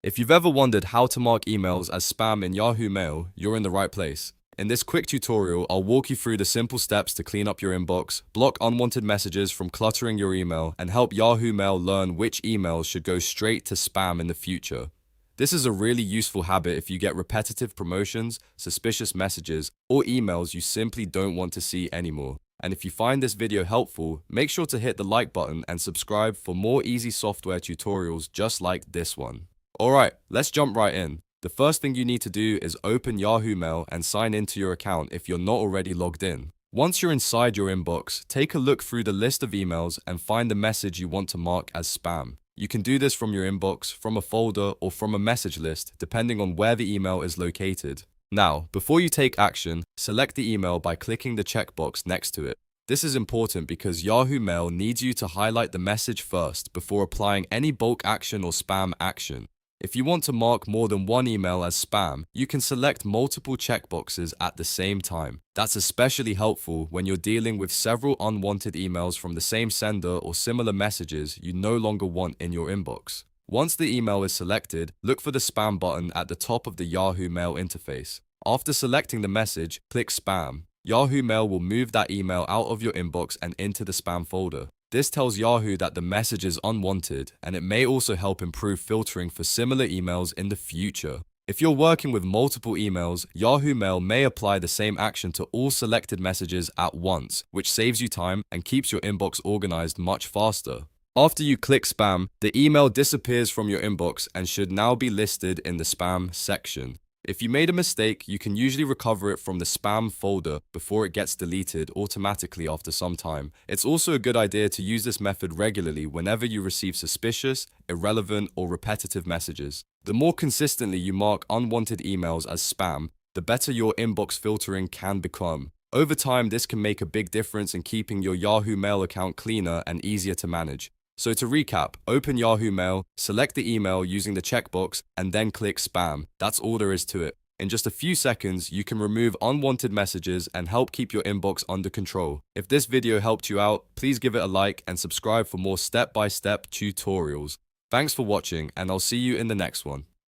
If you've ever wondered how to mark emails as spam in Yahoo Mail, you're in the right place. In this quick tutorial, I'll walk you through the simple steps to clean up your inbox, block unwanted messages from cluttering your email, and help Yahoo Mail learn which emails should go straight to spam in the future. This is a really useful habit if you get repetitive promotions, suspicious messages, or emails you simply don't want to see anymore. And if you find this video helpful, make sure to hit the like button and subscribe for more easy software tutorials just like this one. Alright, let's jump right in. The first thing you need to do is open Yahoo Mail and sign into your account if you're not already logged in. Once you're inside your inbox, take a look through the list of emails and find the message you want to mark as spam. You can do this from your inbox, from a folder, or from a message list, depending on where the email is located. Now, before you take action, select the email by clicking the checkbox next to it. This is important because Yahoo Mail needs you to highlight the message first before applying any bulk action or spam action. If you want to mark more than one email as spam, you can select multiple checkboxes at the same time. That's especially helpful when you're dealing with several unwanted emails from the same sender or similar messages you no longer want in your inbox. Once the email is selected, look for the spam button at the top of the Yahoo Mail interface. After selecting the message, click spam. Yahoo Mail will move that email out of your inbox and into the spam folder. This tells Yahoo that the message is unwanted, and it may also help improve filtering for similar emails in the future. If you're working with multiple emails, Yahoo Mail may apply the same action to all selected messages at once, which saves you time and keeps your inbox organized much faster. After you click spam, the email disappears from your inbox and should now be listed in the spam section. If you made a mistake, you can usually recover it from the spam folder before it gets deleted automatically after some time. It's also a good idea to use this method regularly whenever you receive suspicious, irrelevant, or repetitive messages. The more consistently you mark unwanted emails as spam, the better your inbox filtering can become. Over time, this can make a big difference in keeping your Yahoo Mail account cleaner and easier to manage. So to recap, open Yahoo Mail, select the email using the checkbox, and then click spam. That's all there is to it. In just a few seconds, you can remove unwanted messages and help keep your inbox under control. If this video helped you out, please give it a like and subscribe for more step-by-step tutorials. Thanks for watching, and I'll see you in the next one.